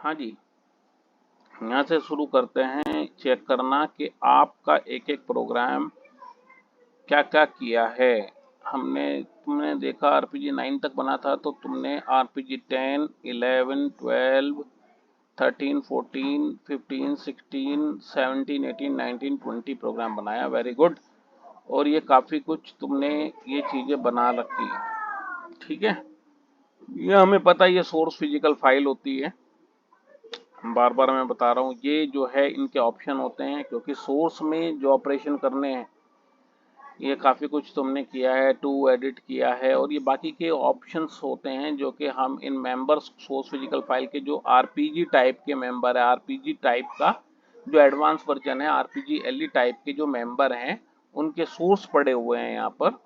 हाँ जी, यहाँ से शुरू करते हैं चेक करना कि आपका एक एक प्रोग्राम क्या क्या किया है। तुमने देखा आरपीजी 9 तक बना था, तो तुमने आरपीजी 10, 11, 12, 13, 14, 15, 16, 17, 18, 19, 20 प्रोग्राम बनाया। Very good. और ये काफी कुछ तुमने ये चीजें बना रखी है। ठीक है, ये हमें पता है, ये सोर्स फिजिकल फाइल होती है। बार बार मैं बता रहा हूँ, ये जो है इनके ऑप्शन होते हैं, क्योंकि सोर्स में जो ऑपरेशन करने हैं ये काफ़ी कुछ तुमने किया है, टू एडिट किया है, और ये बाकी के ऑप्शंस होते हैं जो कि हम इन मेंबर्स सोर्स फिजिकल फाइल के जो आरपीजी टाइप के मेंबर है, आरपीजी टाइप का जो एडवांस वर्जन है, आरपीजी एलई टाइप के जो मेंबर हैं उनके सोर्स पड़े हुए हैं यहाँ पर।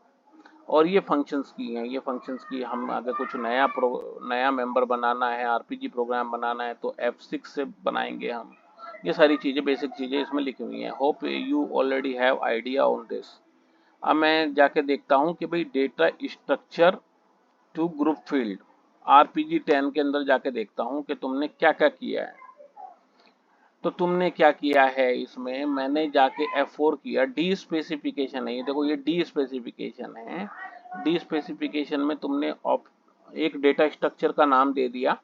और ये फंक्शंस की हैं, ये फंक्शंस की हम अगर कुछ नया मेंबर बनाना है, आरपीजी प्रोग्राम बनाना है, तो F6 से बनाएंगे हम। ये सारी चीज़ें, बेसिक चीज़ें इसमें लिखी हुई हैं। Hope you already have idea on this. अब मैं जाके देखता हूँ कि भाई data structure to group field RPG 10 के अंदर जाके देखता हूँ कि तुमने क्या क्या किया है। तो तुमने क्या किया है इसमें, मैंने जाके F4 किया। डी स्पेसिफिकेशन है ये, देखो ये डी स्पेसिफिकेशन है। डी स्पेसिफिकेशन में तुमने एक डेटा स्ट्रक्चर का नाम दे दिया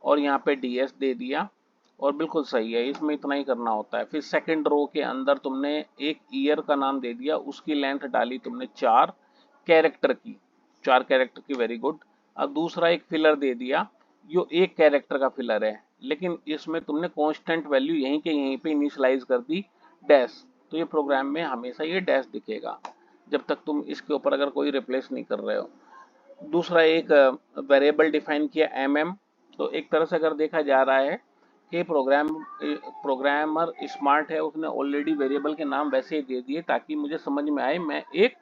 और यहाँ पे डीएस दे दिया, और बिल्कुल सही है, इसमें इतना ही करना होता है। फिर सेकंड रो के अंदर तुमने एक ईयर का नाम दे दिया, उसकी लेंथ डाली तुमने 4 कैरेक्टर की, 4 कैरेक्टर की। Very good. अब दूसरा एक फिलर दे दिया, जो 1 कैरेक्टर का फिलर है, लेकिन इसमें तुमने कांस्टेंट वैल्यू यहीं के यहीं पे इनिशियलाइज कर दी, डैश। तो ये प्रोग्राम में हमेशा ये डैश दिखेगा जब तक तुम इसके ऊपर अगर कोई रिप्लेस नहीं कर रहे हो। दूसरा एक वेरिएबल डिफाइन किया mm। तो एक तरह से अगर देखा जा रहा है कि प्रोग्रामर स्मार्ट है, उसने ऑलरेडी वेरिएबल के नाम वैसे ही दे दिए ताकि मुझे समझ में आए मैं एक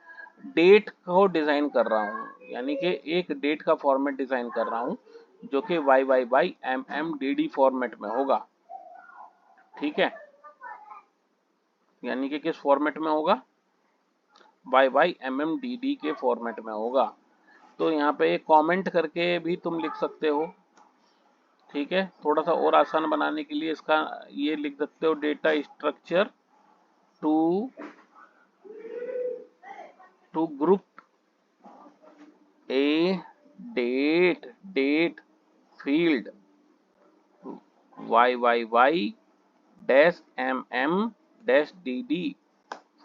डेट को डिजाइन कर रहा हूँ, यानी कि एक डेट का फॉर्मेट डिजाइन कर रहा हूँ जो कि YYYMMDD फॉर्मेट में होगा। ठीक है, यानी कि किस फॉर्मेट में होगा, YYMMDD के फॉर्मेट में होगा। तो यहाँ पे एक कमेंट करके भी तुम लिख सकते हो। ठीक है, थोड़ा सा और आसान बनाने के लिए इसका ये लिख सकते हो, data structure to to group a date field YYY dash MM dash DD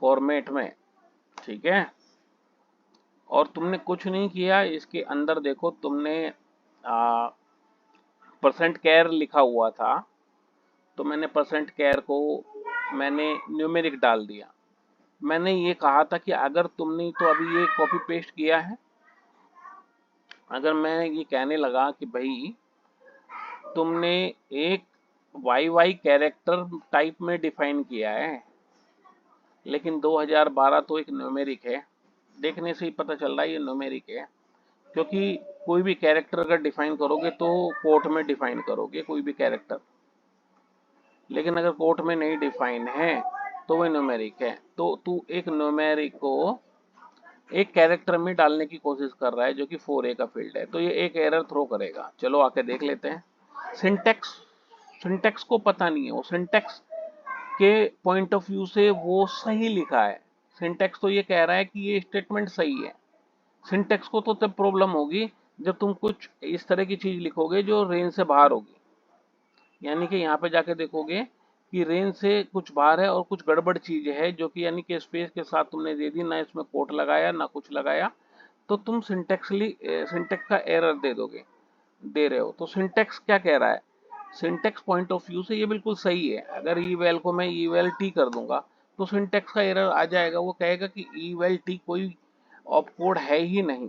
format में। ठीक है, और तुमने कुछ नहीं किया इसके अंदर। देखो तुमने परसेंट कैर लिखा हुआ था, तो मैंने परसेंट कैर को मैंने न्यूमेरिक डाल दिया। मैंने ये कहा था कि अगर तुमने तो अभी ये कॉपी पेस्ट किया है, अगर मैं ये कहने लगा कि भाई तुमने एक YY कैरेक्टर टाइप में डिफाइन किया है, लेकिन 2012 तो एक न्यूमेरिक है, देखने से ही पता चल रहा है ये न्यूमेरिक है, क्योंकि कोई भी कैरेक्टर अगर डिफाइन करोगे तो कोट में डिफाइन करोगे कोई भी कैरेक्टर, लेकिन अगर कोट में नहीं डिफाइन है तो वो न्यूमेरिक है। तो तू एक न्यूमेरिक को एक कैरेक्टर में डालने की कोशिश कर रहा है जो कि 4A का फील्ड है, तो ये एक एरर थ्रो करेगा। चलो आके देख लेते हैं। सिंटेक्स सिंटेक्स को पता नहीं है, वो सिंटेक्स के पॉइंट ऑफ व्यू से वो सही लिखा है। सिंटेक्स तो ये कह रहा है कि ये स्टेटमेंट सही है। सिंटेक्स को तो तब प्रॉब्लम होगी जब तुम कुछ इस तरह की चीज लिखोगे जो रेंज से बाहर होगी, यानी कि यहाँ पे जाके देखोगे कि रेंज से कुछ बाहर है और कुछ गड़बड़ चीज है जो कि यानी कि स्पेस के साथ तुमने दे दी, ना इसमें कोट लगाया ना कुछ लगाया, तो तुम सिंटेक्स का एरर दे रहे हो। तो सिंटेक्स क्या कह रहा है, सिंटेक्स पॉइंट ऑफ व्यू से ये बिल्कुल सही है। अगर ईवेल को मैं ईवेल टी कर दूंगा तो सिंटेक्स का एरर आ जाएगा, वो कहेगा कि ईवेल टी कोई ऑप कोड है ही नहीं।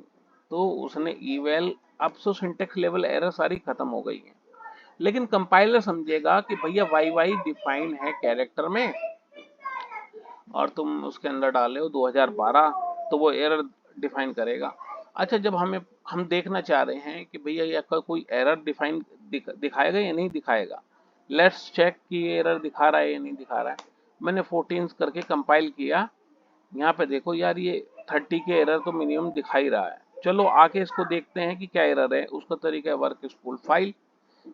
तो उसने ईवेल, अब तो सिंटेक्स लेवल एरर सारी खत्म हो गई है। लेकिन कंपाइलर समझेगा कि भैया वाई वाई डिफाइन है कैरेक्टर में और तुम उसके अंदर डाले हो 2012, तो वो एरर डिफाइन करेगा। अच्छा, जब हम देखना चाह रहे हैं कि भैया ये कोई एरर दिखाएगा या नहीं दिखाएगा, लेट्स चेक कि ये एरर दिखा रहा है या नहीं दिखा रहा है। मैंने 14 करके कंपाइल किया, यहाँ पे देखो यार ये 30 के एरर तो मिनिमम दिखा ही रहा है। चलो आके इसको देखते हैं कि क्या एरर है। उसका तरीका है वर्क स्पूल फाइल।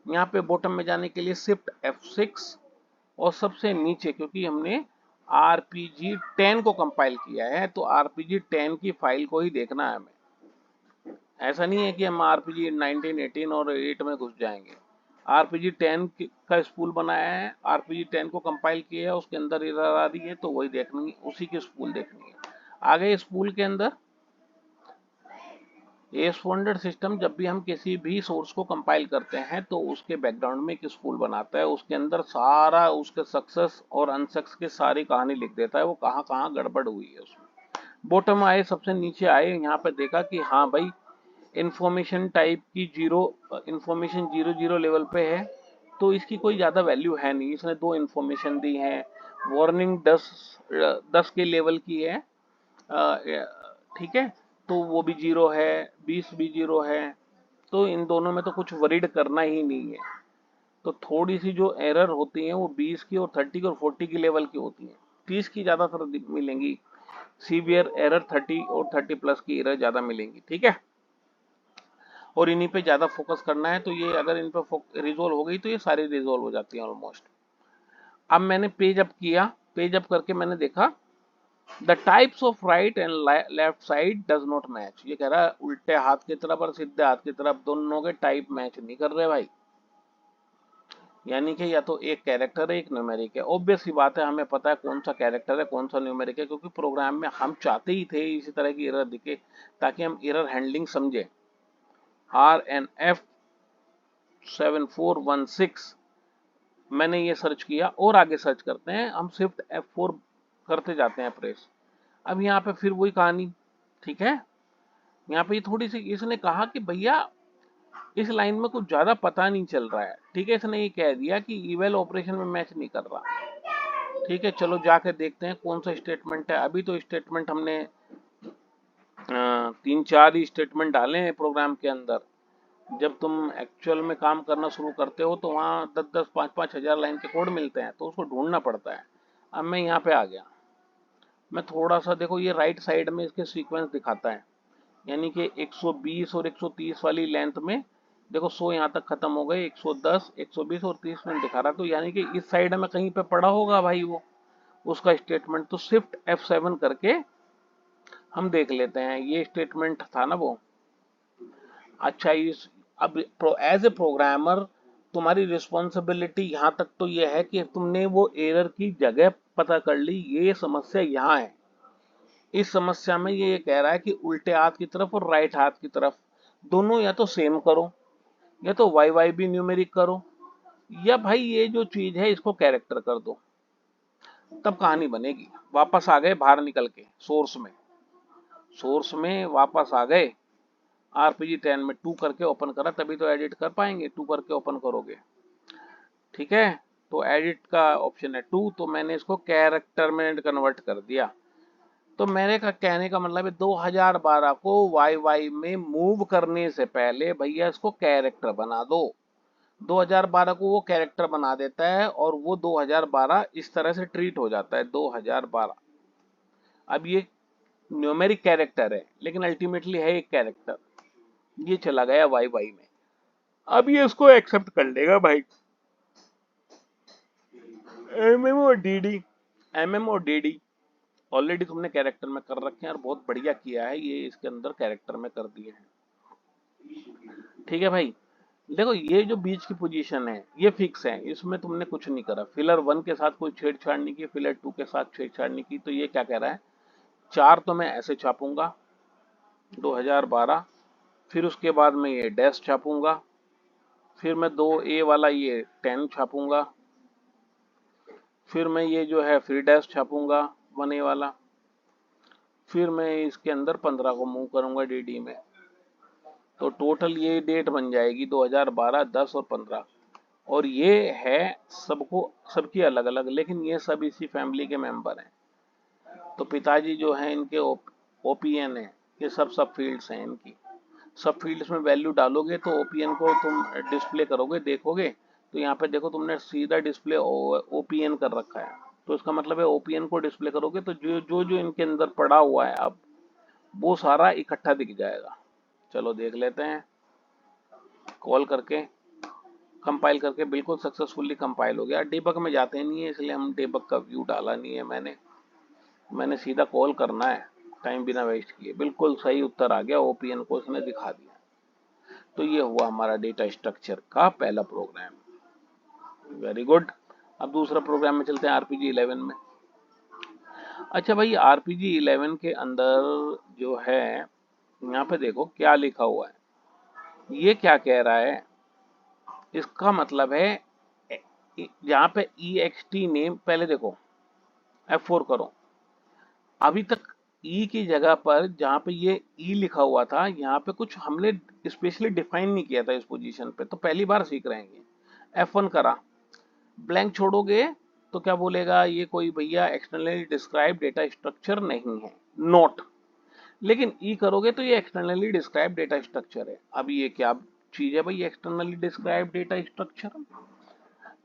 यहाँ पे बॉटम में जाने के लिए शिफ्ट F6 और सबसे नीचे, क्योंकि हमने RPG10 को कंपाइल किया है तो RPG10 की फाइल को ही देखना है हमें। ऐसा नहीं है कि हम RPG 19, 18 और 8 में घुस जाएंगे। RPG10 का स्पूल बनाया है, RPG10 को कंपाइल किया है, उसके अंदर एरर आ रही है तो वही देखनी है, उसी की स्पूल देखनी है। आगे स्पूल के अंदर AS400 सिस्टम जब भी हम किसी भी सोर्स को कंपाइल करते हैं तो उसके बैकग्राउंड में एक स्पूल बनाता है, उसके अंदर सारा उसके सक्सेस और अनसक्सेस की सारी कहानी लिख देता है, वो कहाँ कहाँ गड़बड़ हुई है उसमें। बॉटम आए, सबसे नीचे आए, यहाँ पे देखा कि हाँ भाई इंफॉर्मेशन टाइप की इंफॉर्मेशन 00 लेवल पे है तो इसकी कोई ज़्यादा वैल्यू है नहीं, इसने 2 इंफॉर्मेशन दी है। वार्निंग 10 के लेवल की है, ठीक है, तो वो भी 0 है, 20 भी 0 है, तो इन दोनों में तो कुछ वरीड करना ही नहीं है। तो थोड़ी सी जो एरर होती है वो 20 की और 30 की और 40 की लेवल की होती है, 30 की ज़्यादातर मिलेंगी, सीवियर एरर 30 और 30 प्लस की एरर ज़्यादा मिलेंगी, ठीक है। और इन्हीं पे ज़्यादा फोकस करना है, तो ये अगर इन पे रिजोल्व हो गई तो ये सारी रिजोल्व हो जाती है ऑलमोस्ट। अब मैंने पेज अप किया, पेज अप करके मैंने देखा the types of right and left side does not match. ये कह रहा है उल्टे हाथ की तरफ और सीधे हाथ की तरफ दोनों के टाइप मैच नहीं कर रहे भाई, यानी कि या तो एक कैरेक्टर है एक न्यूमेरिक है। ऑब्वियस सी बात है, हमें पता है कौन सा कैरेक्टर है कौन सा न्यूमेरिक है, क्योंकि प्रोग्राम में हम चाहते ही थे इसी तरह की एरर दिखे ताकि हम एरर हैंडलिंग समझे। RNF 7416 मैंने ये सर्च किया और आगे सर्च करते हैं हम, शिफ्ट F4 करते जाते हैं प्रेस। अब यहाँ पे फिर वही कहानी, ठीक है। यहाँ पे थोड़ी सी इसने कहा कि भैया इस लाइन में कुछ ज्यादा पता नहीं चल रहा है, ठीक है, इसने ये कह दिया कि इवेल ऑपरेशन में मैच नहीं कर रहा, ठीक है। चलो जाके देखते हैं कौन सा स्टेटमेंट है। अभी तो स्टेटमेंट हमने 3-4 ही स्टेटमेंट डाले हैं प्रोग्राम के अंदर। जब तुम एक्चुअल में काम करना शुरू करते हो तो वहाँ 10-10, 5-5 हजार लाइन के कोड मिलते हैं, तो उसको ढूंढना पड़ता है। अब मैं यहाँ पे आ गया, मैं थोड़ा सा देखो, ये राइट साइड में इसके सीक्वेंस दिखाता है, यानी कि 120 और 130 वाली लेंथ में देखो 100 यहाँ तक खत्म हो गए, 110, 120 और 30 में दिखा रहा, तो यानी कि इस साइड में कहीं पे पड़ा होगा भाई वो उसका स्टेटमेंट। तो शिफ्ट F7 करके हम देख लेते हैं, ये स्टेटमेंट था ना वो। अच्छा, इस अब एज ए प्रोग्रामर तुम्हारी रिस्पॉन्सिबिलिटी यहाँ तक तो ये है कि तुमने वो एरर की जगह पता कर ली, ये समस्या यहाँ है। इस समस्या में ये कह रहा है कि उल्टे हाथ की तरफ और राइट हाथ की तरफ दोनों या तो सेम करो, या तो वाई वाई भी न्यूमेरिक करो, या भाई ये जो चीज है इसको कैरेक्टर कर दो, तब कहानी बनेगी। वापस आ गए बाहर निकल के सोर्स में वापस आ गए, RPG10 में 2 करके ओपन करा, तभी तो एडिट कर पाएंगे, 2 करके ओपन करोगे, ठीक है। तो एडिट का ऑप्शन है 2, तो मैंने इसको कैरेक्टर में कन्वर्ट कर दिया। तो मेरे का कहने का मतलब है 2012 को वाई वाई में मूव करने से पहले भैया इसको कैरेक्टर बना दो। 2012 को वो कैरेक्टर बना देता है और वो 2012 इस तरह से ट्रीट हो जाता है 2012। अब ये न्यूमेरिक कैरेक्टर है लेकिन अल्टीमेटली है एक कैरेक्टर, ये चला गया वाई वाई में। अब ये इसको एक्सेप्ट कर लेगा भाई। एमएम और डीडी ऑलरेडी तुमने कैरेक्टर में कर रखे हैं और बहुत बढ़िया किया है, ये इसके अंदर कैरेक्टर में कर दिए हैं, ठीक है भाई। देखो ये जो बीच की पोजीशन है ये फिक्स है, इसमें तुमने कुछ नहीं करा। फिलर 1 के साथ कोई छेड़छाड़ नहीं की, फिलर 2 के साथ छेड़छाड़ नहीं की, तो ये क्या कह रहा है, 4 तो मैं ऐसे छापूंगा 2012, फिर उसके बाद में ये डैश छापूंगा, फिर मैं 2A वाला ये 10 छापूंगा, फिर मैं ये जो है फ्री डैश छापूंगा 1A वाला, फिर मैं इसके अंदर 15 को मूव करूंगा डीडी में, तो टोटल ये डेट बन जाएगी 2012, 10 और 15। और ये है सबको सबकी अलग अलग, लेकिन ये सब इसी फैमिली के मेंबर हैं। तो पिताजी जो हैं इनके ओपीएन है, ये सब फील्ड्स हैं इनकी। सब फील्ड्स में वैल्यू डालोगे तो ओपीएन को तुम डिस्प्ले करोगे, देखोगे तो यहाँ पे देखो तुमने सीधा डिस्प्ले ओपीएन कर रखा है, तो इसका मतलब है ओपीएन को डिस्प्ले करोगे तो जो इनके अंदर पड़ा हुआ है अब वो सारा इकट्ठा दिख जाएगा। चलो देख लेते हैं कॉल करके। कंपाइल करके बिल्कुल सक्सेसफुली कंपाइल हो गया। डेबग में जाते नहीं है, इसलिए हम डेबग का व्यू डाला नहीं है। मैंने सीधा कॉल करना है, टाइम बिना वेस्ट किए। बिल्कुल सही उत्तर आ गया, ओपीएन को उसने दिखा दिया। तो ये हुआ हमारा डेटा स्ट्रक्चर का पहला प्रोग्राम। Very good. अब दूसरा प्रोग्राम में चलते हैं, आरपीजी 11 में। अच्छा भाई, आरपीजी 11 के अंदर जो है, यहाँ पे देखो क्या लिखा हुआ है। ये क्या कह रहा है, इसका मतलब है जहाँ पे EXT नेम, पहले देखो F4 करो। अभी तक ई की जगह पर जहाँ पे ये ई लिखा हुआ था, यहाँ पे कुछ हमने स्पेशली डिफाइन नहीं किया था इस पोजीशन पे, तो पहली बार सीख रहे हैं। F1 करा, ब्लैंक छोड़ोगे तो क्या बोलेगा, ये कोई भैया एक्सटर्नली डिस्क्राइब डेटा स्ट्रक्चर नहीं है, नोट। लेकिन ई करोगे तो ये एक्सटर्नली डिस्क्राइब डेटा स्ट्रक्चर है। अब ये क्या चीज है भाई, externally describe data structure?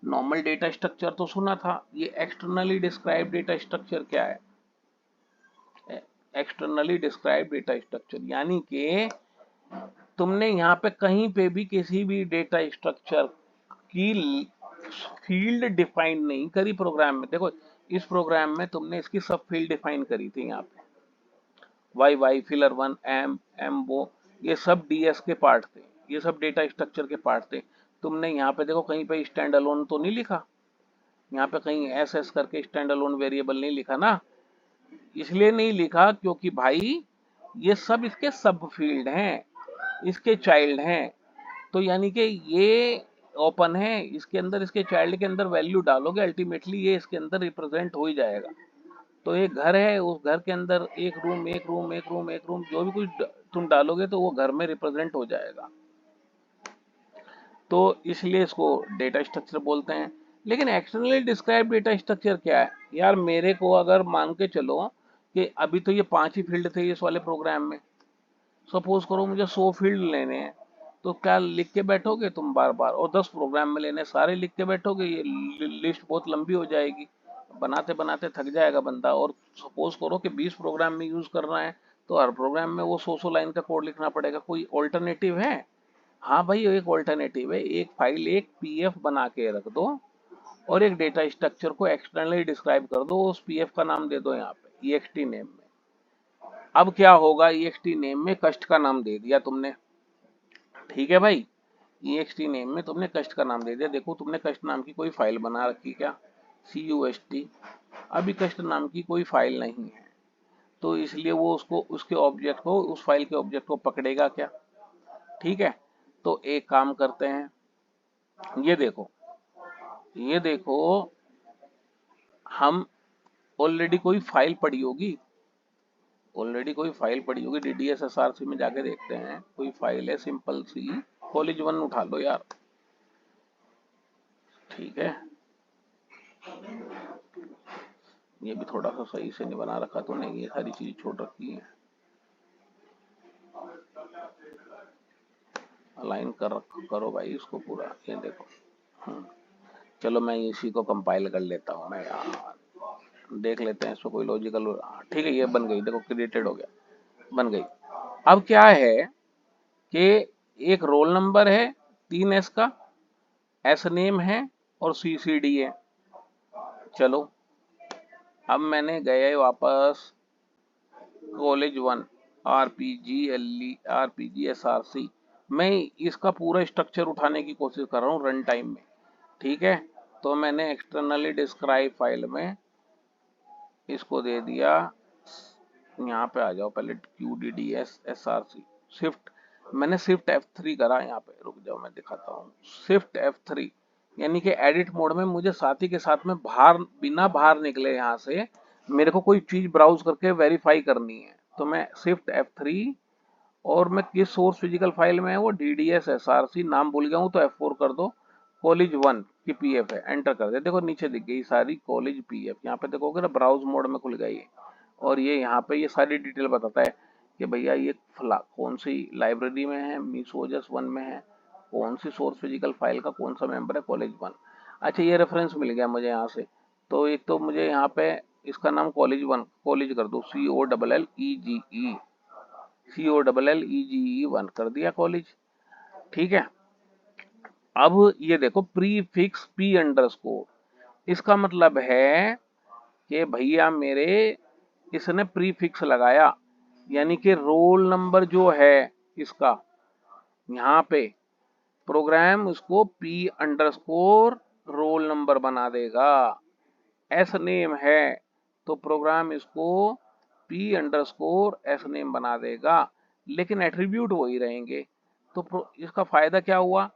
Normal data structure तो सुना था, ये एक्सटर्नली डिस्क्राइब डेटा स्ट्रक्चर क्या है? एक्सटर्नली डिस्क्राइब डेटा स्ट्रक्चर यानी कि तुमने यहाँ पे कहीं पे भी किसी भी डेटा स्ट्रक्चर की फील्ड डिफाइन नहीं करी प्रोग्राम में। देखो इस प्रोग्राम में तुमने इसकी सब फील्ड डिफाइन करी थी, यहाँ पे वाई फिलर वन एम वो, ये सब डीएस के पार्ट थे, ये सब डेटा स्ट्रक्चर के पार्ट थे। तुमने यहाँ पे देखो कहीं पे स्टैंड अलोन तो नहीं लिखा, यहाँ पे कहीं एस करके स्टैंड अलोन वेरिएबल नहीं लिखा ना। इसलिए नहीं लिखा क्योंकि भाई ये सब इसके सब फील्ड हैं, इसके चाइल्ड हैं। तो यानी कि ये ओपन है, इसके अंदर इसके चाइल्ड के अंदर वैल्यू डालोगे, अल्टीमेटली ये इसके अंदर रिप्रेजेंट हो ही जाएगा। तो एक घर है, उस घर के अंदर एक रूम एक रूम एक रूम एक रूम जो भी कुछ तुम डालोगे तो वो घर में रिप्रेजेंट हो जाएगा। तो इसलिए इसको डेटा स्ट्रक्चर बोलते हैं। लेकिन एक्सटर्नली डिस्क्राइब डेटा स्ट्रक्चर क्या है यार? मेरे को अगर मान के चलो कि अभी तो ये 5 ही फील्ड थे इस वाले प्रोग्राम में, सपोज करो मुझे 100 फील्ड लेने हैं, तो क्या लिख के बैठोगे तुम बार बार? और 10 प्रोग्राम में लेने, सारे लिख के बैठोगे, ये लिस्ट बहुत लंबी हो जाएगी, बनाते बनाते थक जाएगा बंदा। और सपोज करो कि 20 प्रोग्राम में यूज करना है, तो हर प्रोग्राम में वो 100 लाइन का कोड लिखना पड़ेगा। कोई ऑल्टरनेटिव है? हाँ भाई, एक ऑल्टरनेटिव है, एक फाइल, एक पीएफ बना के रख दो और एक डेटा स्ट्रक्चर को एक्सटर्नली डिस्क्राइब कर दो, उस पीएफ का नाम दे दो यहाँ पे EXT नेम में। अब क्या होगा, EXT नेम में कस्ट का नाम दे दिया तुमने, ठीक है भाई। EXT नेम में तुमने कस्ट का नाम दे दिया। देखो तुमने कस्ट नाम की कोई फाइल बना रखी क्या, CUST? अभी कस्ट नाम की कोई फाइल नहीं है, तो इसलिए वो उसको, उसके ऑब्जेक्ट को, उस फाइल के ऑब्जेक्ट को पकड़ेगा क्या? ठीक है। तो एक काम करते हैं, ये देखो, ये देखो, हम ऑलरेडी कोई फाइल पड़ी होगी, ऑलरेडी कोई फाइल पड़ी होगी, DDSSRC में जाके देखते हैं। कोई फाइल है सिंपल सी, कॉलेज वन उठा लो यार, ठीक है। ये भी थोड़ा सा सही से नहीं बना रखा तो नहीं, ये सारी चीज छोड़ रखी है, अलाइन करो भाई इसको पूरा। ये देखो, चलो मैं इसी को कंपाइल कर लेता हूँ मैं यार, देख लेते हैं इसको कोई लॉजिकल। ठीक है, ये बन गई, देखो क्रिएटेड हो गया, बन गई। अब क्या है कि एक रोल नंबर है 3S का, एस नेम है और CCD है। चलो अब मैंने गए वापस कॉलेज वन, RPGSRC, मैं इसका पूरा स्ट्रक्चर उठाने की कोशिश कर रहा हूँ रन टाइम में, ठीक है। तो मैंने एक्सटर्नली डिस्क्राइब फाइल में इसको दे दिया, यहाँ पे आ जाओ पहले, QDDSSRC शिफ्ट, मैंने शिफ्ट F3 करा, यहाँ पे रुक जाओ मैं दिखाता हूँ, शिफ्ट F3 यानी कि एडिट मोड में मुझे साथ ही के साथ में बाहर, बिना बाहर निकले यहाँ से मेरे को कोई चीज ब्राउज करके वेरीफाई करनी है, तो मैं शिफ्ट F3, और मैं किस सोर्स फिजिकल फाइल में है वो DDSSRC, नाम भूल गया हूँ तो F4 कर दो, कॉलेज वन की पीएफ है, एंटर कर दे। देखो नीचे दिख गई सारी कॉलेज पीएफ, यहाँ पे देखोगे ना ब्राउज मोड में खुल गई है, और ये यहाँ पे ये सारी डिटेल बताता है कि भैया ये कौन सी लाइब्रेरी में है, मिसोजस वन में है, कौन सी सोर्स फिजिकल फाइल का कौन सा मेंबर है, कॉलेज वन। अच्छा ये रेफरेंस मिल गया मुझे यहाँ से, तो एक तो मुझे यहाँ पे इसका नाम कॉलेज वन, कॉलेज कर दो, COLLEGE 1 कर दिया कॉलेज, ठीक है। अब ये देखो प्री फिक्स पी अंडरस्कोर, इसका मतलब है कि भैया मेरे इसने प्री फिक्स लगाया, यानी कि रोल नंबर जो है इसका, यहाँ पे प्रोग्राम उसको पी अंडरस्कोर रोल नंबर बना देगा। एस नेम है तो प्रोग्राम इसको पी अंडरस्कोर एस नेम बना देगा, लेकिन एट्रीब्यूट वही रहेंगे। तो इसका फायदा क्या हुआ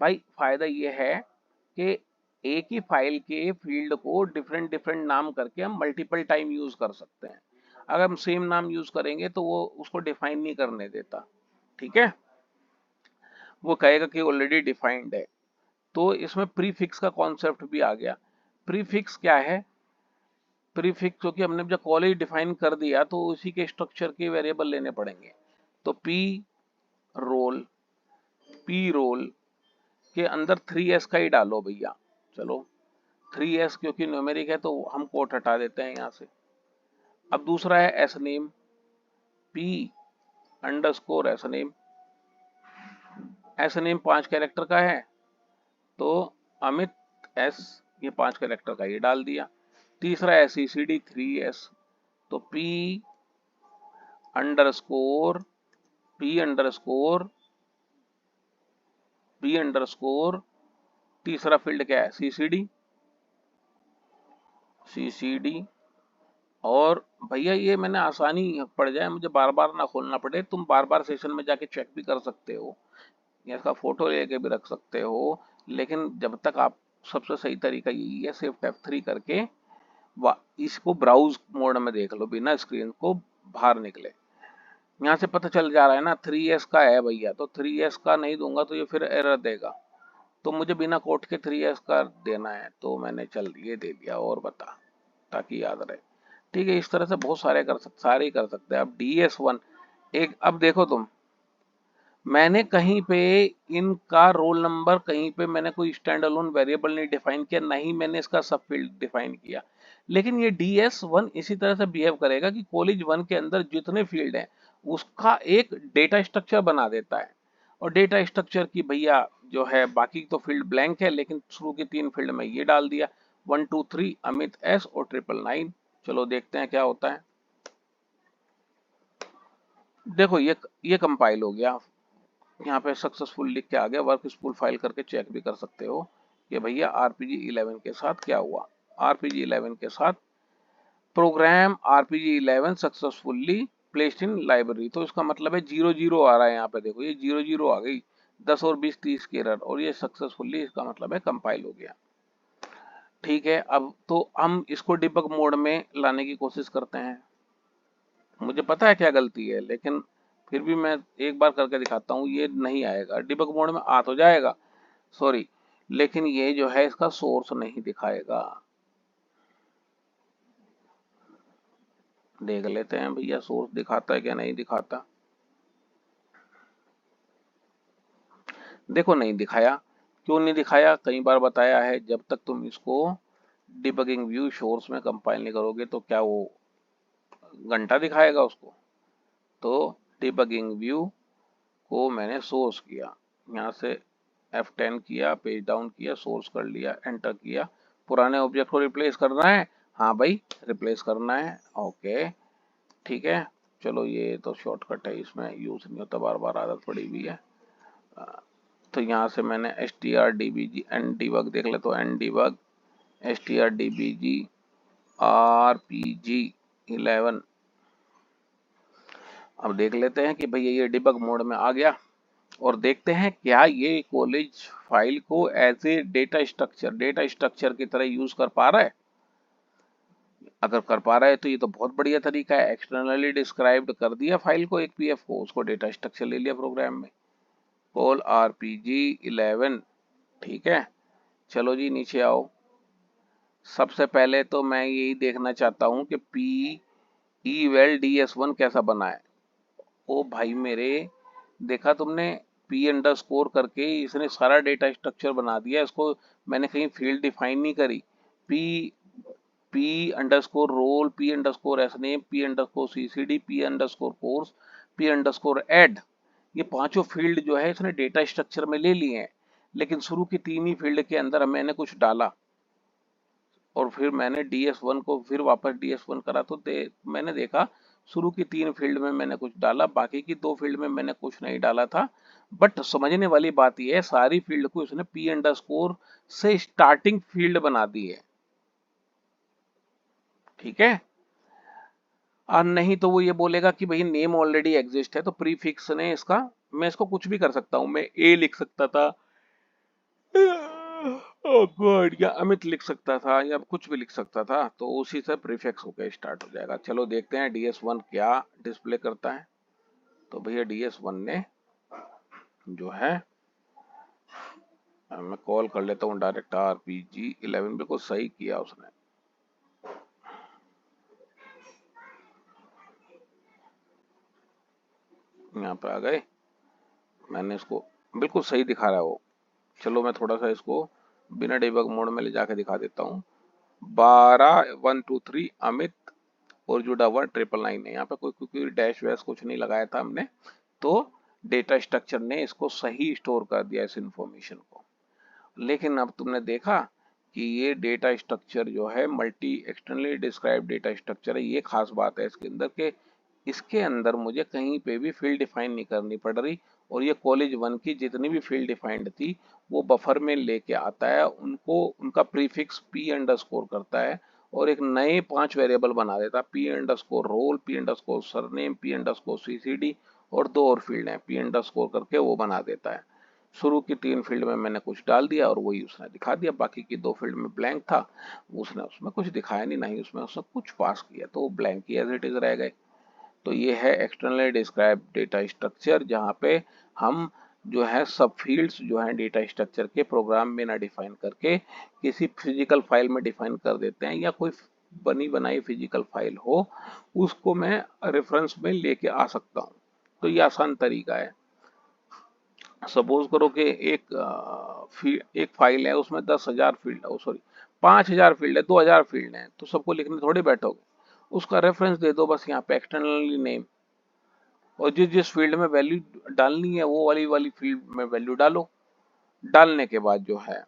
भाई? फायदा ये है कि एक ही फाइल के फील्ड को डिफरेंट डिफरेंट नाम करके हम मल्टीपल टाइम यूज कर सकते हैं। अगर हम सेम नाम यूज करेंगे तो वो उसको डिफाइन नहीं करने देता, ठीक है, वो कहेगा कि ऑलरेडी डिफाइंड है। तो इसमें प्रीफिक्स का कॉन्सेप्ट भी आ गया। प्रीफिक्स क्या है? प्रीफिक्स क्योंकि हमने जब कॉलेज डिफाइन कर दिया तो उसी के स्ट्रक्चर के वेरिएबल लेने पड़ेंगे। तो रोल पी रोल के अंदर 3s का ही डालो भैया। चलो 3s क्योंकि न्यूमेरिक है तो हम कोट हटा देते हैं यहाँ से। अब दूसरा है S name, P underscore S name. S name 5 character का है तो अमित एस, ये 5 कैरेक्टर का ये डाल दिया। तीसरा है CCD 3s, तो underscore P underscore P underscore तीसरा फील्ड क्या है? CCD। और भैया ये मैंने आसानी पड़ जाए, मुझे बार बार ना खोलना पड़े, तुम बार बार सेशन में जाके चेक भी कर सकते हो या इसका फोटो लेके भी रख सकते हो, लेकिन जब तक आप, सबसे सही तरीका यही है, सिर्फ F3 करके इसको ब्राउज मोड में देख लो बिना स्क्रीन को बाहर निकले। यहाँ से पता चल जा रहा है ना 3s का है भैया, तो 3s का नहीं दूंगा तो ये फिर एरर देगा, तो मुझे बिना कोट के 3s का देना है, तो मैंने चल ये दे दिया और बता, ताकि याद रहे। ठीक है, इस तरह से बहुत सारे ही कर सकते हैं। अब DS1 एक, अब देखो तुम, मैंने कहीं पे इनका रोल नंबर, कहीं पे मैंने कोई स्टैंड अलोन वेरिएबल नहीं डिफाइन किया, नहीं मैंने इसका सब फील्ड डिफाइन किया, लेकिन ये DS1 इसी तरह से बिहेव करेगा कि कॉलेज 1 के अंदर जितने फील्ड हैं उसका एक डेटा स्ट्रक्चर बना देता है। और डेटा स्ट्रक्चर की भैया जो है, बाकी तो फील्ड ब्लैंक है, लेकिन शुरू की 3 फील्ड में ये डाल दिया 1 2 3 अमित एस और 999। चलो देखते हैं क्या होता है। देखो ये कंपाइल हो गया, यहाँ पे सक्सेसफुल लिख के आ गया। वर्क स्पूल फाइल करके चेक भी कर सकते हो कि भैया RPG11 के साथ क्या हुआ। RPG11 के साथ program RPG11 successfully placed in library, तो इसका मतलब है 00 आ रहा है यहाँ पे, देखो ये 00 आ गई, 10 और 20 30 की एरर, और ये सक्सेसफुली, इसका मतलब है कंपाइल हो गया। ठीक है, अब तो हम इसको डिबग मोड में लाने की कोशिश करते हैं। मुझे पता है क्या गलती है, लेकिन फिर भी मैं एक बार करके दिखाता हूँ। ये नहीं आएगा डिबग मोड में, आ तो जाएगा सॉरी, लेकिन ये जो है इसका सोर्स नहीं दिखाएगा। देख लेते हैं भैया सोर्स दिखाता है क्या नहीं दिखाता। देखो नहीं दिखाया। क्यों नहीं दिखाया? कई बार बताया है, जब तक तुम इसको डिबगिंग व्यू सोर्स में कंपाइल नहीं करोगे तो क्या वो घंटा दिखाएगा उसको? तो डिबगिंग व्यू को मैंने सोर्स किया, यहाँ से F10 किया, पेज डाउन किया, सोर्स कर लिया, एंटर किया। पुराने ऑब्जेक्ट को रिप्लेस करना है, हाँ भाई रिप्लेस करना है, ओके ठीक है। चलो ये तो शॉर्टकट है, इसमें यूज नहीं होता, बार बार आदत पड़ी हुई है। तो यहाँ से मैंने strdbg ndebug देख ले, तो ndebug strdbg rpg11। अब देख लेते हैं कि भैया ये डिबग मोड में आ गया, और देखते हैं क्या ये कॉलेज फाइल को एज ए डेटा स्ट्रक्चर की तरह यूज कर पा रहा है। अगर कर पा रहा है तो ये तो बहुत बढ़िया तरीका है, एक्सटर्नली डिस्क्राइब्ड कर दिया फाइल को, एक पीएफ को, उसको डेटा स्ट्रक्चर ले लिया प्रोग्राम में, कॉल RPG11। ठीक है, चलो जी नीचे आओ। सबसे पहले तो मैं यही देखना चाहता हूँ कि PEVAL DS1 कैसा बना है। ओ भाई मेरे, देखा तुमने, पी अंडरस्कोर करके इसने सारा डेटा स्ट्रक्चर बना दिया, इसको मैंने कहीं फील्ड डिफाइन नहीं करी। P P underscore roll, P underscore S name, P underscore CCD, P underscore course, P underscore ed, ये पांचों फील्ड जो है इसने डेटा स्ट्रक्चर में ले लिए हैं, लेकिन शुरू की 3 ही फील्ड के अंदर मैंने कुछ डाला और फिर मैंने DS1 को फिर वापस DS1 करा तो मैंने देखा शुरू की 3 फील्ड में मैंने कुछ डाला, बाकी की 2 फील्ड में मैंने कुछ नहीं डाला था। बट समझने वाली बात यह है, सारी फील्ड को उसने P अंडरस्कोर से स्टार्टिंग फील्ड बना दी है, ठीक है। और नहीं तो वो ये बोलेगा कि भाई नेम ऑलरेडी एग्जिस्ट है, तो प्रीफिक्स ने इसका, मैं इसको कुछ भी कर सकता हूं, मैं ए लिख सकता था गॉड, या अमित लिख सकता था या कुछ भी लिख सकता था, तो उसी से प्रीफिक्स होकर स्टार्ट हो जाएगा। चलो देखते हैं DS1 क्या डिस्प्ले करता है। तो भैया DS1 ने जो है, मैं कॉल कर लेता हूँ डायरेक्ट RPG11, बिल्कुल सही किया उसने। यहाँ पे आ गए, मैंने इसको बिल्कुल सही दिखा रहा है वो। चलो मैं थोड़ा सा इसको बिना डिबग मोड में ले जाके दिखा देता हूँ। 12 1 2 3 अमित और जुड़ा हुआ 999 है। यहाँ पे कोई डैश वैश कुछ नहीं लगाया था हमने, तो डेटा स्ट्रक्चर ने इसको सही स्टोर कर दिया इस इंफॉर्मेशन को। लेकिन अब तुमने देखा कि ये डेटा स्ट्रक्चर जो है multi externally describe data structure है। ये खास बात है इसके अंदर के, इसके अंदर मुझे कहीं पे भी फील्ड डिफाइन नहीं करनी पड़ रही, और ये कॉलेज 1 की जितनी भी फील्ड डिफाइंड थी वो बफर में लेके आता है, उनको उनका प्रीफिक्स P अंडरस्कोर करता है और एक नए 5 वेरिएबल बना देता है, P underscore roll, P underscore surname, P underscore CCD और 2 और फील्ड हैं, P अंडरस्कोर करके वो बना देता है। शुरू की 3 फील्ड में मैंने कुछ डाल दिया और वही उसने दिखा दिया, बाकी की 2 फील्ड में ब्लैंक था, उसने उसमें कुछ दिखाया नहीं, ना ही उसमें उसने कुछ पास किया, तो ब्लैंक ही एज इट इज रह गए। तो ये है एक्सटर्नली डिस्क्राइब डेटा स्ट्रक्चर, जहाँ पे हम जो है सब फील्ड्स जो है डेटा स्ट्रक्चर के प्रोग्राम में ना डिफाइन करके किसी फिजिकल फाइल में डिफाइन कर देते हैं, या कोई बनी बनाई फिजिकल फाइल हो उसको मैं रेफरेंस में लेके आ सकता हूँ। तो ये आसान तरीका है। सपोज करो कि एक फाइल है, उसमें 10,000 फील्ड है, सॉरी 5,000 फील्ड है, 2,000 फील्ड है, तो सबको लिखने थोड़े बैठोगे, उसका रेफरेंस दे दो बस यहाँ पे एक्सटर्नली नेम, और जिस जिस फील्ड में वैल्यू डालनी है वो वाली फील्ड में वैल्यू डालो। डालने के बाद जो है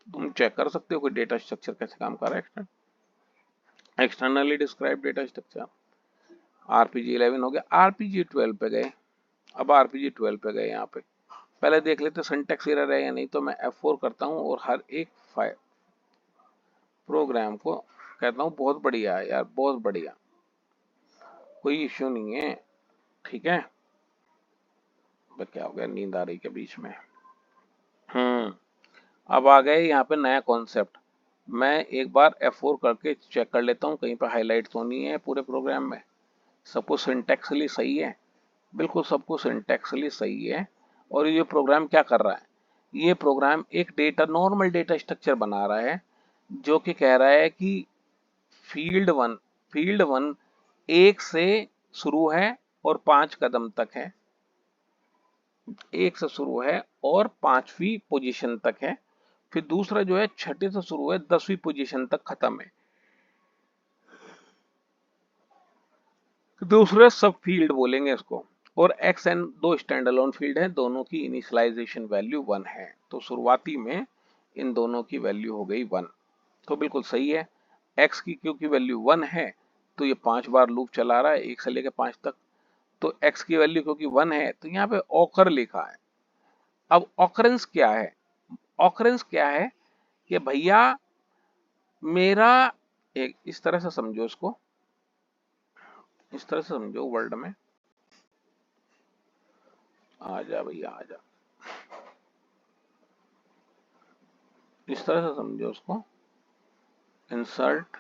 तुम चेक कर सकते हो कि डेटा स्ट्रक्चर कैसे काम कर रहा है। Externally describe data structure RPG11 हो गया। RPG12 पे गए, अब RPG12 पे गए, यहाँ पे पहले देख लेते सिंटैक्स एरर है या नहीं, तो मैं F4 करता हूँ और हर एक फाइल प्रोग्राम को कहता हूँ बहुत बढ़िया है यार, बहुत बढ़िया, कोई इश्यू नहीं है, ठीक है। क्या हो गया, नींद आ रही के बीच में। अब आ गए यहाँ पे नया कॉन्सेप्ट। मैं एक बार F4 करके चेक कर लेता हूँ कहीं पर हाईलाइट तो नहीं है पूरे प्रोग्राम में, सब कुछ सिंटैक्सली सही है, बिल्कुल सब कुछ सिंटैक्सली सही है। और ये प्रोग्राम क्या कर रहा है, ये प्रोग्राम एक नॉर्मल डेटा स्ट्रक्चर बना रहा है, जो कि कह रहा है कि फील्ड वन 1 से शुरू है और 5 कदम तक है, 1 से शुरू है और 5वीं पोजीशन तक है। फिर दूसरा जो है 6 से शुरू है, 10वीं पोजीशन तक खत्म है। दूसरा सब फील्ड बोलेंगे इसको, और X N 2 stand alone field है, दोनों की इनिशियलाइजेशन वैल्यू 1 है, तो शुरुआती में इन दोनों की वैल्यू हो गई 1, तो बिल्कुल सही है। एक्स की क्योंकि वैल्यू 1 है तो ये 5 बार लूप चला रहा है 1 से लेकर 5 तक, तो एक्स की वैल्यू क्योंकि 1 है तो यहाँ पे ऑकर लिखा है। अब ऑकरेंस क्या है, ऑकरेंस क्या है कि भैया मेरा, एक इस तरह से समझो इसको, इस तरह से समझो वर्ड में, आ जा भैया आ जा, इस तरह से समझो उसको, इंसर्ट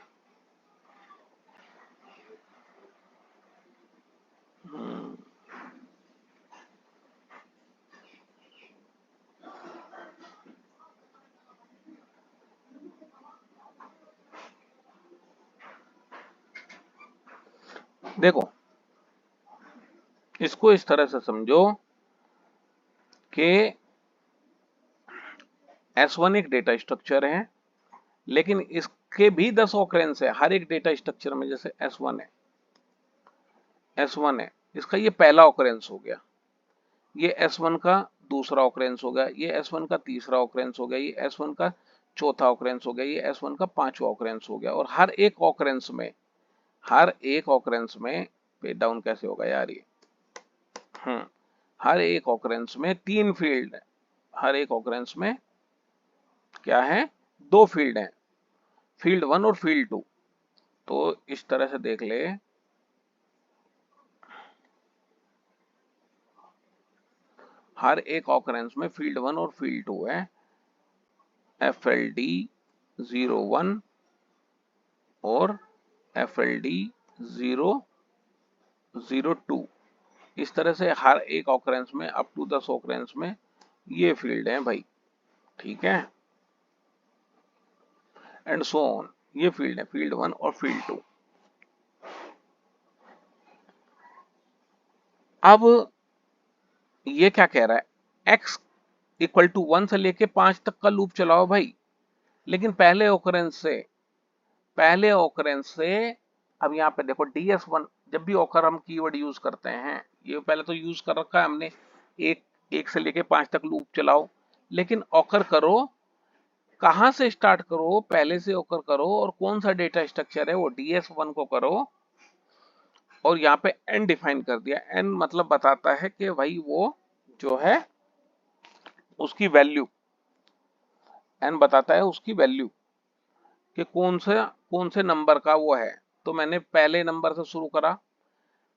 देखो इसको इस तरह से समझो कि S1 एक डेटा स्ट्रक्चर है, लेकिन इसके भी 10 ऑकरेंस है हर एक डेटा स्ट्रक्चर में। जैसे S1 है, S1 है, इसका ये पहला ऑकरेंस हो गया, ये S1 का दूसरा ऑकरेंस हो गया, ये S1 का तीसरा ऑकरेंस हो गया, ये S1 का चौथा ऑकरेंस हो गया, ये S1 का पांचवा ऑकरेंस हो गया। और हर एक ऑकरेंस में पेज डाउन कैसे होगा यार ये, हर एक ऑकरेंस में 3 फील्ड है, हर एक ऑकरेंस में क्या है, 2 फील्ड है, फील्ड 1 और फील्ड 2। तो इस तरह से देख ले, हर एक ऑकरेंस में फील्ड 1 और फील्ड 2 है, FLD 01 और FLD 002। इस तरह से हर एक ऑकरेंस में अप टू 10 ऑकरेंस में ये फील्ड है भाई, ठीक है, एंड सो ऑन। ये फील्ड है, फील्ड 1 और फील्ड 2। अब ये क्या कह रहा है, x इक्वल टू 1 से लेके 5 तक का लूप चलाओ भाई, लेकिन पहले ऑकरेंस से अब यहाँ पे देखो DS1, जब भी ऑकर हम कीवर्ड यूज करते हैं, ये पहले तो यूज कर रखा है हमने, एक से लेके 5 तक लूप चलाओ, लेकिन ऑकर करो कहां से स्टार्ट करो, पहले से ऑकर करो, और कौन सा डेटा स्ट्रक्चर है वो DS1 को करो, और यहाँ पे n डिफाइन कर दिया। n मतलब बताता है कि भाई वो जो है उसकी वैल्यू, n बताता है उसकी वैल्यू कि कौन से नंबर का वो है। तो मैंने पहले नंबर से शुरू करा,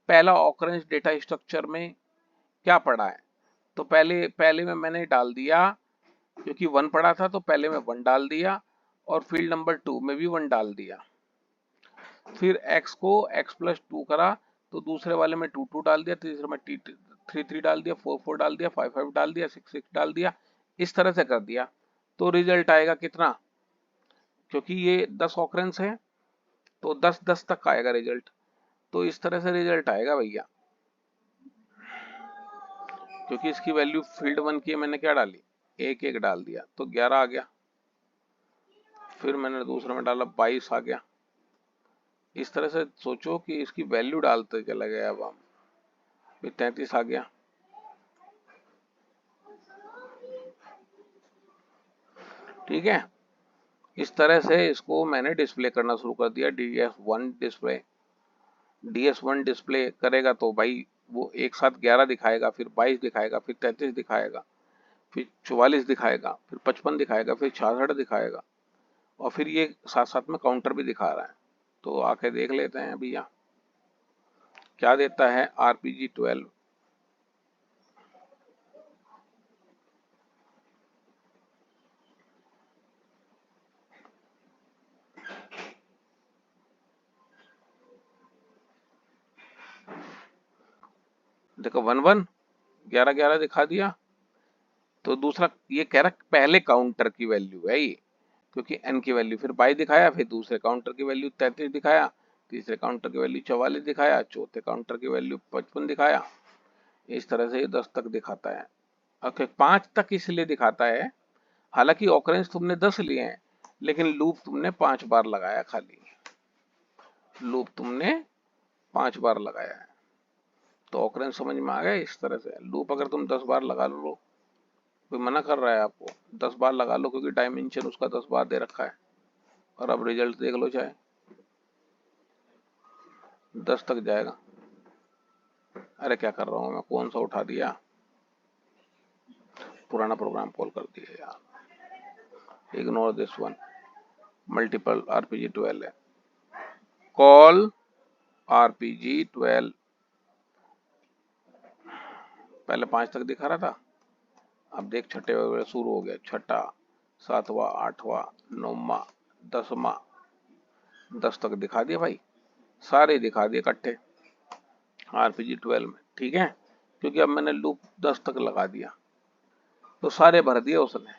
पहला ऑकरेंस डेटा स्ट्रक्चर में क्या पड़ा है, तो पहले में मैंने डाल दिया, क्योंकि 1 पड़ा था तो पहले में 1 डाल दिया, और फील्ड नंबर 2 में भी 1 डाल दिया। फिर x को x+2 करा, तो दूसरे वाले में 2 डाल दिया, तीसरे में 3 डाल दिया, 4 डाल दिया, 5 डाल दिया, 6 डाल दिया, इस तरह से कर दिया। तो रिजल्ट आएगा कितना, क्योंकि ये 10 ऑकरेंस है तो 10 तक आएगा रिजल्ट। तो इस तरह से रिजल्ट आएगा भैया, क्योंकि इसकी वैल्यू फील्ड 1 की मैंने क्या डाली, 1 डाल दिया तो 11 आ गया, फिर मैंने दूसरे में डाला 22 आ गया। इस तरह से सोचो कि इसकी वैल्यू डालते चला गया, अब हम फिर 33 आ गया। ठीक है, इस तरह से इसको मैंने डिस्प्ले करना शुरू कर दिया, DS1 डिस्प्ले करेगा तो भाई वो एक साथ 11 दिखाएगा, फिर 22 दिखाएगा, फिर 33 दिखाएगा, फिर 44 दिखाएगा, फिर 55 दिखाएगा, फिर 66 दिखाएगा, और फिर ये साथ साथ में काउंटर भी दिखा रहा है। तो आके देख लेते हैं भैया क्या देता है RPG12। देखो 11 11 दिखा दिया। तो दूसरा ये कह रहा पहले काउंटर की वैल्यू है ये, क्योंकि n की वैल्यू, फिर 22 दिखाया, फिर दूसरे काउंटर की वैल्यू 33 दिखाया, तीसरे काउंटर की वैल्यू 44 दिखाया, चौथे काउंटर की वैल्यू 55 दिखाया। इस तरह से ये 10 तक दिखाता है। ओके, 5 तक इसलिए दिखाता है, हालांकि ऑकरेंस तुमने 10 लिए हैं, लेकिन लूप तुमने 5 बार लगाया, खाली लूप तुमने 5 बार लगाया है। तो ऑकरेंस समझ में आ गया। इस तरह से लूप अगर तुम 10 बार लगा लो, कोई मना कर रहा है आपको, 10 बार लगा लो, क्योंकि डायमेंशन उसका 10 बार दे रखा है। और अब रिजल्ट देख लो, चाहे 10 तक जाएगा। अरे क्या कर रहा हूँ मैं, कौन सा उठा दिया, पुराना प्रोग्राम कॉल कर दिया यार, ignore this one, multiple RPG12 है, कॉल RPG12। पहले 5 तक दिखा रहा था, अब देख छठे वगैरह शुरू हो गया, छठा, 7वां, 8वां, 9वां, 10वां, 10 तक दिखा दिया भाई, सारे दिखा दिए इकट्ठे RPG12 में। ठीक है, क्योंकि अब मैंने लूप 10 तक लगा दिया, तो सारे भर दिए उसने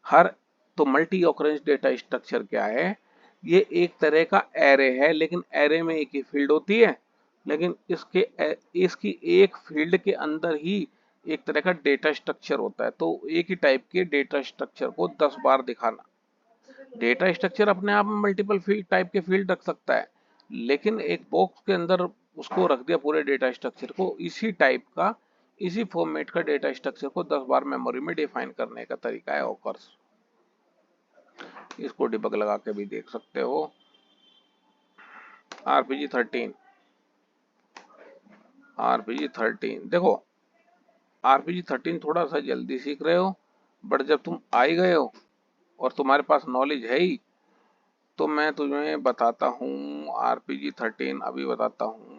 हर। तो मल्टी ऑकरेंस डेटा स्ट्रक्चर क्या है, ये एक तरह का एरे है, लेकिन एरे में एक ही फील्ड होती है, लेकिन इसकी एक फील्ड के अंदर ही एक तरह का डेटा स्ट्रक्चर होता है। तो एक ही टाइप के डेटा स्ट्रक्चर को 10 बार दिखाना, डेटा स्ट्रक्चर अपने आप में मल्टीपल फील्ड टाइप के फील्ड रख सकता है, लेकिन एक बॉक्स के अंदर उसको रख दिया पूरे डेटा स्ट्रक्चर को इसी टाइप का, इसी फॉर्मेट का डेटा स्ट्रक्चर को 10 बार मेमोरी में डिफाइन करने का तरीका है ओकर्स। इसको डिबग लगा के भी देख सकते हो। RPG13 देखो, RPG13 थोड़ा सा जल्दी सीख रहे हो, बट जब तुम आ ही गए हो और तुम्हारे पास नॉलेज है ही, तो मैं तुम्हें बताता हूँ RPG13 अभी बताता हूँ।